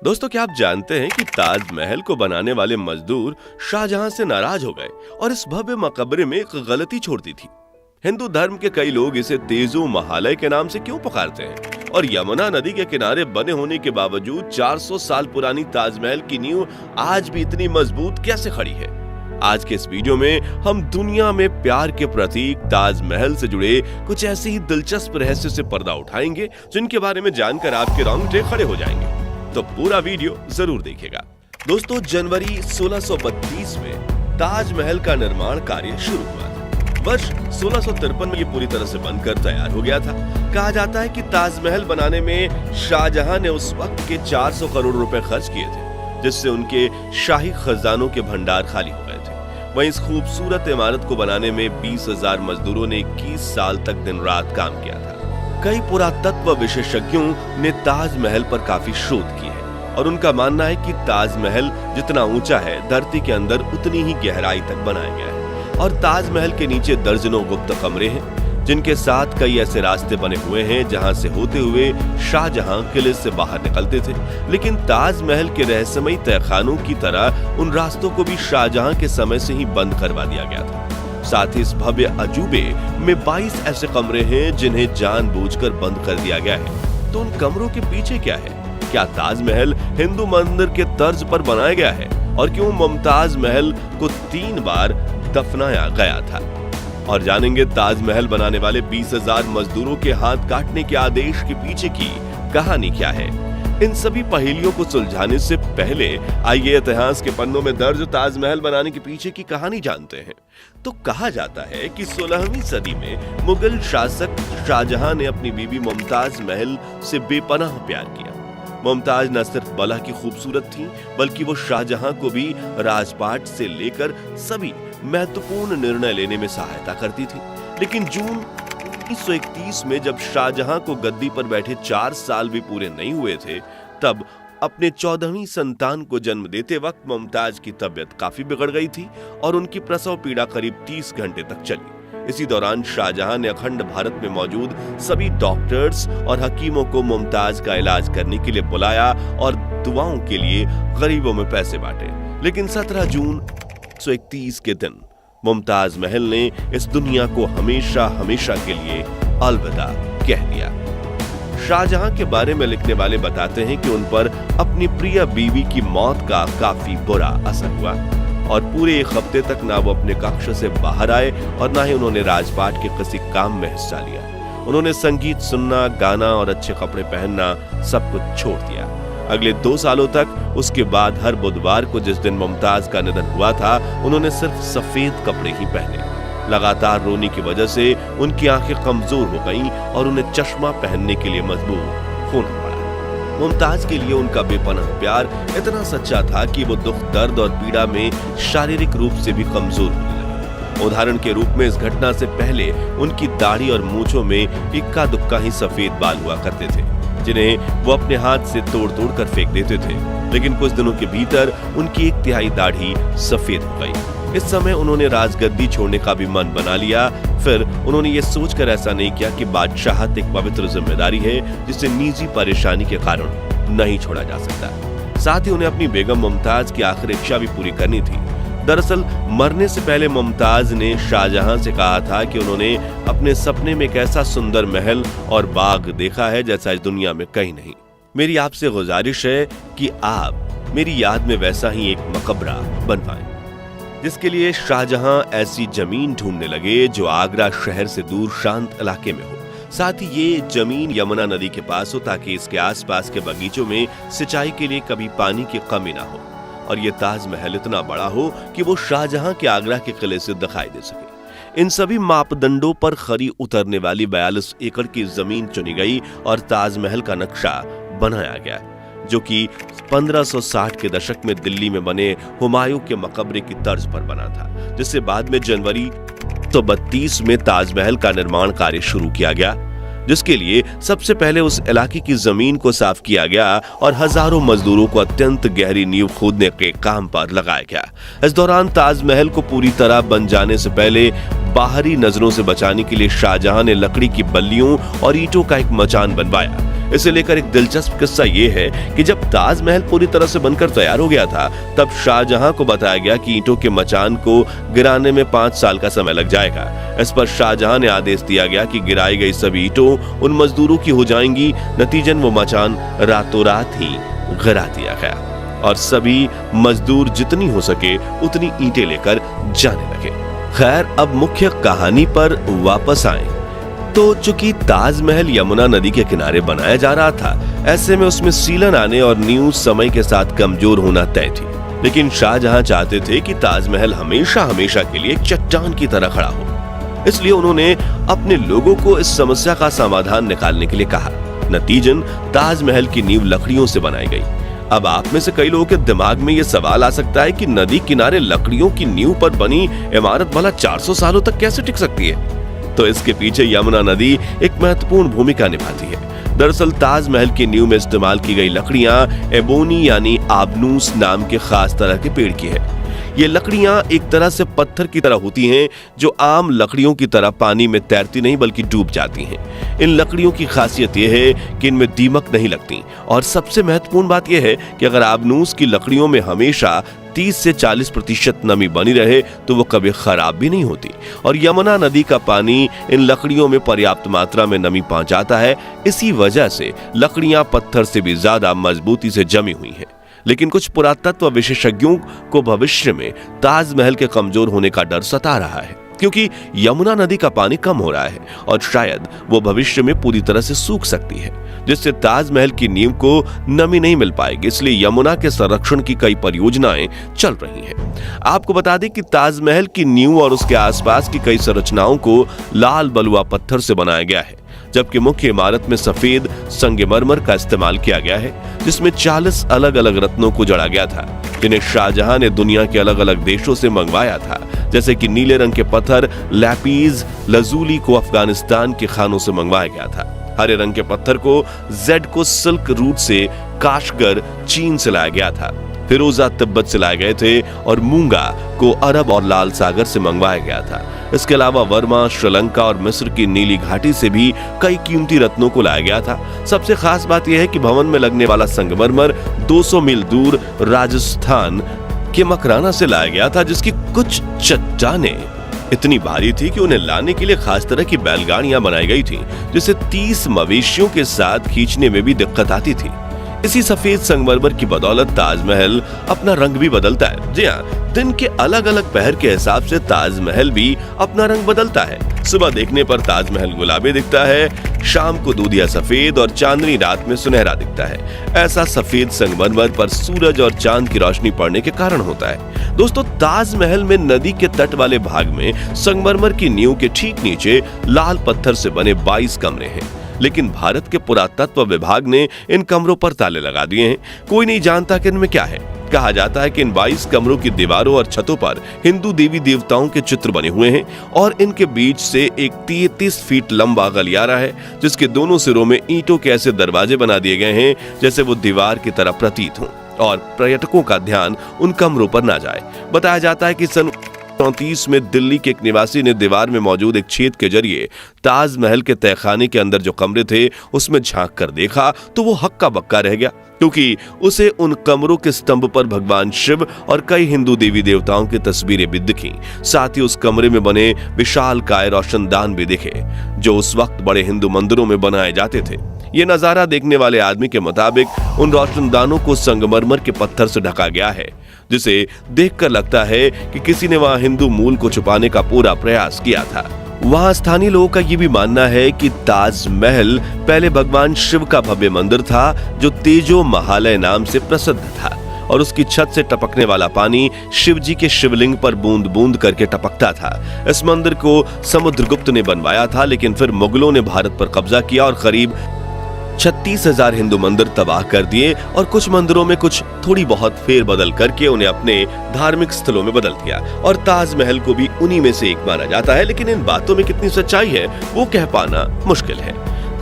दोस्तों, क्या आप जानते हैं कि ताजमहल को बनाने वाले मजदूर शाहजहां से नाराज हो गए और इस भव्य मकबरे में एक गलती छोड़ दी थी। हिंदू धर्म के कई लोग इसे तेजो महालय के नाम से क्यों पुकारते हैं और यमुना नदी के किनारे बने होने के बावजूद 400 साल पुरानी ताजमहल की नींव आज भी इतनी मजबूत कैसे खड़ी है। आज के इस वीडियो में हम दुनिया में प्यार के प्रतीक ताजमहल से जुड़े कुछ ऐसे ही दिलचस्प रहस्य से पर्दा उठाएंगे जिनके बारे में जानकर आपके रोंगटे खड़े हो जाएंगे। तो पूरा वीडियो जरूर देखिएगा। दोस्तों, जनवरी 1632 में ताजमहल का निर्माण कार्य शुरू हुआ था। वर्ष 1653 में ये पूरी तरह से बनकर तैयार हो गया था। कहा जाता है कि ताजमहल बनाने में शाहजहां ने उस वक्त के 400 करोड़ रुपए खर्च किए थे, जिससे उनके शाही खजानों के भंडार खाली हो गए थे। वहीं इस खूबसूरत इमारत को बनाने में 20,000 मजदूरों ने 21 साल तक दिन रात काम किया था। कई पुरातत्व विशेषज्ञों ने ताजमहल पर काफी शोध की है और उनका मानना है कि ताजमहल जितना ऊंचा है, धरती के अंदर उतनी ही गहराई तक बनाया गया है और ताजमहल के नीचे दर्जनों गुप्त कमरे हैं, जिनके साथ कई ऐसे रास्ते बने हुए हैं जहां से होते हुए शाहजहां किले से बाहर निकलते थे। लेकिन ताजमहल के रहस्यमयी तहखानों की तरह उन रास्तों को भी शाहजहां के समय से ही बंद करवा दिया गया था। साथ ही इस भव्य अजूबे में 22 ऐसे कमरे हैं जिन्हें जानबूझकर बंद कर दिया गया है। तो उन कमरों के पीछे क्या है? क्या ताजमहल हिंदू मंदिर के तर्ज पर बनाया गया है? और क्यों मुमताज महल को 3 बार दफनाया गया था? और जानेंगे ताजमहल बनाने वाले 20,000 मजदूरों के हाथ काटने के आदेश के पीछे की कहानी क्या है। इन सभी पहेलियों को सुलझाने से पहले आइए इतिहास के पन्नों में दर्ज ताजमहल बनाने के पीछे की कहानी जानते हैं। तो कहा जाता है कि 16वीं सदी में मुगल शासक शाहजहां ने अपनी बीवी मुमताज महल से बेपनाह प्यार किया। मुमताज न सिर्फ बला की खूबसूरत थी, बल्कि वो शाहजहां को भी राजपाट से लेकर सभी महत्वपूर्ण निर्णय लेने में सहायता करती थी। लेकिन जून 1931 में जब शाहजहां को गद्दी पर बैठे 4 साल भी पूरे नहीं हुए थे, तब अपने 14वीं संतान को जन्म देते वक्त मुमताज की तबीयत काफी बिगड़ गई थी और उनकी प्रसव पीड़ा करीब 30 घंटे तक चली। इसी दौरान शाहजहां ने अखंड भारत में मौजूद सभी डॉक्टर्स और हकीमों को मुमताज का इलाज करने के लिए बुलाया और दुआओं के लिए गरीबों में पैसे बांटे। लेकिन 17 जून 1931 के दिन मुमताज महल ने इस दुनिया को हमेशा हमेशा के लिए अलविदा कह दिया। शाहजहां के बारे में लिखने वाले बताते हैं कि उन पर अपनी प्रिय बीवी की मौत का काफी बुरा असर हुआ और पूरे 1 हफ्ते तक ना वो अपने कक्ष से बाहर आए और ना ही उन्होंने राजपाट के किसी काम में हिस्सा लिया। उन्होंने संगीत सुनना, गाना और अच्छे कपड़े पहनना सब कुछ छोड़ दिया। अगले 2 सालों तक उसके बाद हर बुधवार को जिस दिन मुमताज का निधन हुआ था, उन्होंने सिर्फ सफेद कपड़े ही पहने। लगातार रोने की वजह से उनकी आंखें कमजोर हो गईं और उन्हें चश्मा पहनने के लिए मजबूर होना पड़ा। मुमताज के लिए उनका बेपनाह प्यार इतना सच्चा था कि वो दुख, दर्द और पीड़ा में शारीरिक रूप से भी कमजोर होने लगे। उदाहरण के रूप में इस घटना से पहले उनकी दाढ़ी और मूंछों में इक्का दुक्का ही सफेद बाल हुआ करते थे, जिन्हें वो अपने हाथ से तोड़ तोड़ कर फेंक देते थे। लेकिन कुछ दिनों के भीतर उनकी 1/3 दाढ़ी सफेद हो गई। इस समय उन्होंने राजगद्दी छोड़ने का भी मन बना लिया। फिर उन्होंने ये सोचकर ऐसा नहीं किया कि बादशाहत एक पवित्र जिम्मेदारी है जिसे निजी परेशानी के कारण नहीं छोड़ा जा सकता। साथ ही उन्हें अपनी बेगम मुमताज की आखिरी इच्छा भी पूरी करनी थी। दरअसल मरने से पहले मुमताज ने शाहजहां से कहा था कि उन्होंने अपने सपने में एक ऐसा सुंदर महल और बाग देखा है जैसा इस दुनिया में कहीं नहीं। मेरी आपसे गुजारिश है कि आप मेरी याद में वैसा ही एक मकबरा बनवाएं। जिसके लिए शाहजहां ऐसी जमीन ढूंढने लगे जो आगरा शहर से दूर शांत इलाके में हो। साथ ही ये जमीन यमुना नदी के पास हो ताकि इसके आसपास के बगीचों में सिंचाई के लिए कभी पानी की कमी ना हो और ये ताजमहल इतना बड़ा हो कि वो शाहजहां के आगरा के किले से दिखाई दे सके। इन सभी मापदंडों पर खरी उतरने वाली 42 एकड़ की जमीन चुनी गई और ताजमहल का नक्शा बनाया गया, जो कि 1560 के दशक में दिल्ली में बने हुमायूं के मकबरे की तर्ज पर बना था, जिससे बाद में जनवरी 1932 में ताजमहल का निर्माण कार्य शुरू किया गया, जिसके लिए सबसे पहले उस इलाके की जमीन को साफ किया गया और हजारों मजदूरों को अत्यंत गहरी नींव खोदने के काम पर लगाया गया। इस दौरान ताजमहल को पूरी तरह बन जाने से पहले बाहरी नजरों से बचाने के लिए शाहजहां ने लकड़ी की बल्लियों और ईंटों का एक मचान बनवाया। इसे लेकर एक दिलचस्प किस्सा ये है कि जब ताजमहल पूरी तरह से बनकर तैयार हो गया था, तब शाहजहां को बताया गया कि ईंटों के मचान को गिराने में 5 साल का समय लग जाएगा। इस पर शाहजहां ने आदेश दिया गया कि गिराई गई सभी ईंटों उन मजदूरों की हो जाएंगी। नतीजन वो मचान रातों रात ही गिरा दिया गया और सभी मजदूर जितनी हो सके उतनी ईंटें लेकर जाने लगे। खैर, अब मुख्य कहानी पर वापस आए तो चूंकि ताजमहल यमुना नदी के किनारे बनाया जा रहा था, ऐसे में उसमें सीलन आने और नींव समय के साथ कमजोर होना तय थी। लेकिन शाहजहां चाहते थे कि ताजमहल हमेशा हमेशा के लिए एक चट्टान की तरह खड़ा हो। इसलिए उन्होंने अपने लोगों को इस समस्या का समाधान निकालने के लिए कहा। नतीजन ताजमहल की नींव लकड़ियों से बनाई गई। अब आप में से कई लोगों के दिमाग में यह सवाल आ सकता है कि नदी किनारे लकड़ियों की नींव पर बनी इमारत भला 400 सालों तक कैसे टिक सकती है? तो इसके पीछे यमुना नदी एक महत्वपूर्ण भूमिका निभाती है। दरअसल ताजमहल की नींव में इस्तेमाल की गई लकड़ियां एबोनी यानी आबनूस नाम के खास तरह के पेड़ की है। ये लकड़ियां एक तरह से पत्थर की तरह होती हैं, जो आम लकड़ियों की तरह पानी में तैरती नहीं बल्कि डूब जाती हैं। इन लकड़ियों की खासियत यह है कि इनमें दीमक नहीं लगती और सबसे महत्वपूर्ण बात यह है कि अगर आबनूस की लकड़ियों में हमेशा 30 से 40% नमी बनी रहे तो वो कभी खराब भी नहीं होती। और यमुना नदी का पानी इन लकड़ियों में पर्याप्त मात्रा में नमी पहुंचाता है। इसी वजह से लकड़ियां पत्थर से भी ज्यादा मजबूती से जमी हुई हैं। लेकिन कुछ पुरातत्व विशेषज्ञों को भविष्य में ताजमहल के कमजोर होने का डर सता रहा है, क्योंकि यमुना नदी का पानी कम हो रहा है और शायद वो भविष्य में पूरी तरह से सूख सकती है, जिससे ताजमहल की नींव को नमी नहीं मिल पाएगी। इसलिए यमुना के संरक्षण की कई परियोजनाएं चल रही हैं। आपको बता दें कि ताजमहल की नींव और उसके आसपास की कई संरचनाओं को लाल बलुआ पत्थर से बनाया गया है, जबकि मुख्य इमारत में सफेद संगमरमर का इस्तेमाल किया गया है, जिसमें 40 अलग अलग रत्नों को जड़ा गया था, जिन्हें शाहजहां ने दुनिया के अलग अलग देशों से मंगवाया था। जैसे कि नीले रंग के पत्थर लैपीज लजूली को अफगानिस्तान के खानों से मंगवाया गया था। हरे रंग के पत्थर को जेड को सिल्क रूट से काशगर चीन से लाया गया था। फिरोजा तिब्बत से लाए गए थे और मूंगा को अरब और लाल सागर से मंगवाया गया था। इसके अलावा वर्मा, श्रीलंका और मिस्र की नीली घाटी से भी कई कीमती रत्नों को लाया गया था। सबसे खास बात यह है कि भवन में लगने वाला संगमरमर 200 मील दूर राजस्थान के मकराना से लाया गया था, जिसकी कुछ चट्टानें इतनी भारी थी कि उन्हें लाने के लिए खास तरह की बैलगाड़ियां बनाई गई थी, जिसे 30 मवेशियों के साथ खींचने में भी दिक्कत आती थी। इसी सफेद संगमरमर की बदौलत ताजमहल अपना रंग भी बदलता है। जी हाँ, दिन के अलग अलग पहर के हिसाब से ताजमहल भी अपना रंग बदलता है। सुबह देखने पर ताजमहल गुलाबी दिखता है, शाम को दूधिया सफेद और चांदनी रात में सुनहरा दिखता है। ऐसा सफेद संगमरमर पर सूरज और चांद की रोशनी पड़ने के कारण होता है। दोस्तों, ताजमहल में नदी के तट वाले भाग में संगमरमर की नींव के ठीक नीचे लाल पत्थर से बने 22 कमरे हैं, लेकिन भारत के पुरातत्व विभाग ने इन कमरों पर ताले लगा दिए हैं। कोई नहीं जानता कि इनमें क्या है। कहा जाता है कि इन 22 कमरों की दीवारों और छतों पर हिंदू देवी देवताओं के चित्र बने हुए हैं और इनके बीच से एक 33 फीट लंबा गलियारा है, जिसके दोनों सिरों में ईंटों के ऐसे दरवाजे बना दिए गए हैं जैसे वो दीवार की तरह प्रतीत हों और पर्यटकों का ध्यान उन कमरों पर ना जाए। बताया जाता है कि सन 1934 में दिल्ली के एक निवासी ने दीवार में मौजूद एक छेद के जरिए ताजमहल के तहखाने के अंदर जो कमरे थे उसमें झांक कर देखा तो वो हक्का बक्का रह गया, क्योंकि उसे उन कमरों के स्तंभ पर भगवान शिव और कई हिंदू देवी देवताओं की तस्वीरें भी दिखीं। साथ ही उस कमरे में बने विशालकाय रोशनदान भी दिखे, जो उस वक्त बड़े हिंदू मंदिरों में बनाए जाते थे। ये नजारा देखने वाले आदमी के मुताबिक उन रोशनदानों को संगमरमर के पत्थर से ढका गया है, जिसे देखकर लगता है कि किसी ने वहां हिंदू मूल को छुपाने का पूरा प्रयास किया था। वहां स्थानीय लोगों का ये भी मानना है कि ताजमहल पहले भगवान शिव का भव्य मंदिर था, जो तेजो महालय नाम से प्रसिद्ध था और उसकी छत से टपकने वाला पानी शिव जी के शिवलिंग पर बूंद बूंद करके टपकता था। इस मंदिर को समुद्रगुप्त ने बनवाया था, लेकिन फिर मुगलों ने भारत पर कब्जा किया और करीब 36,000 हिंदू मंदिर तबाह कर दिए और कुछ मंदिरों में कुछ थोड़ी बहुत फेर बदल करके उन्हें अपने धार्मिक स्थलों में बदल दिया और ताजमहल को भी उन्हीं में से एक माना जाता है। लेकिन इन बातों में कितनी सच्चाई है वो कह पाना मुश्किल है।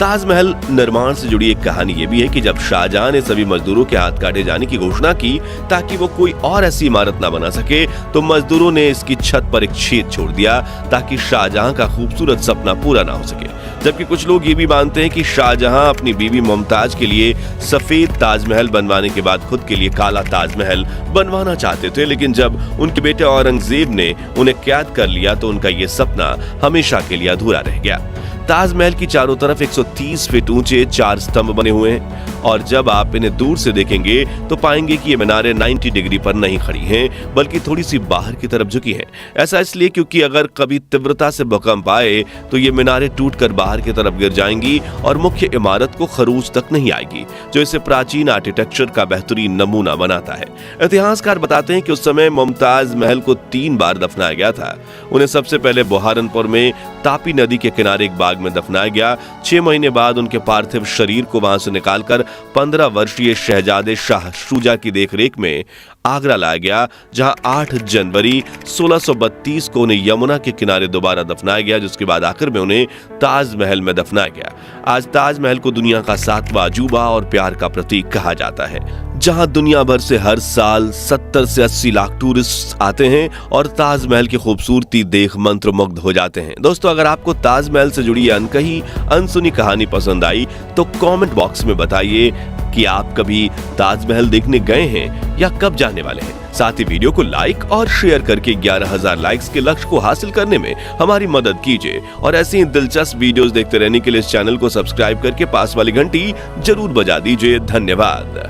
ताजमहल निर्माण से जुड़ी एक कहानी ये भी है कि जब शाहजहां ने सभी मजदूरों के हाथ काटे जाने की घोषणा की ताकि वो कोई और ऐसी इमारत ना बना सके, तो मजदूरों ने इसकी छत पर एक छेद छोड़ दिया ताकि शाहजहां का खूबसूरत सपना पूरा ना हो सके। जबकि कुछ लोग ये भी मानते हैं कि शाहजहां अपनी बीवी मुमताज के लिए सफेद ताजमहल बनवाने के बाद खुद के लिए काला ताजमहल बनवाना चाहते थे, लेकिन जब उनके बेटे औरंगजेब ने उन्हें कैद कर लिया तो उनका ये सपना हमेशा के लिए अधूरा रह गया। ताजमहल की चारों तरफ 130 फीट ऊंचे 4 स्तंभ बने हुए हैं और जब आप इन्हें दूर से देखेंगे तो पाएंगे कि ये मीनारें 90 डिग्री पर नहीं खड़ी हैं, बल्कि थोड़ी सी बाहर की तरफ झुकी हैं। ऐसा इसलिए क्योंकि अगर कभी तीव्रता से भूकंप आए तो ये मीनारें टूटकर बाहर की तरफ गिर जाएंगी और मुख्य इमारत को खरूज तक नहीं आएगी, जो इसे प्राचीन आर्किटेक्चर का बेहतरीन नमूना बनाता है। इतिहासकार बताते हैं कि उस समय मुमताज महल को 3 बार दफनाया गया था। उन्हें सबसे पहले बुहारनपुर में तापी नदी के किनारे एक बाग में दफनाया गया। 6 महीने बाद उनके पार्थिव शरीर को वहां से निकालकर 15 वर्षीय शहजादे शाह शुजा की देखरेख में आगरा लाया गया, जहां 8 जनवरी 1632 को उन्हें यमुना के किनारे दोबारा दफनाया गया, जिसके बाद आखिर में उन्हें ताजमहल में दफनाया गया। आज ताजमहल को दुनिया का 7वां अजूबा और प्यार का प्रतीक कहा जाता है, जहां दुनिया भर से हर साल 70 से 80 लाख टूरिस्ट आते हैं और ताजमहल की खूबसूरती देख मंत्रमुग्ध हो जाते हैं। दोस्तों, अगर आपको ताजमहल से जुड़ी अनकही अनसुनी कहानी पसंद आई तो कमेंट बॉक्स में बताइए कि आप कभी ताजमहल देखने गए हैं या कब जाने वाले हैं। साथ ही वीडियो को लाइक और शेयर करके 11,000 लाइक्स के लक्ष्य को हासिल करने में हमारी मदद कीजिए और ऐसी ही दिलचस्प वीडियोस देखते रहने के लिए इस चैनल को सब्सक्राइब करके पास वाली घंटी जरूर बजा दीजिए। धन्यवाद।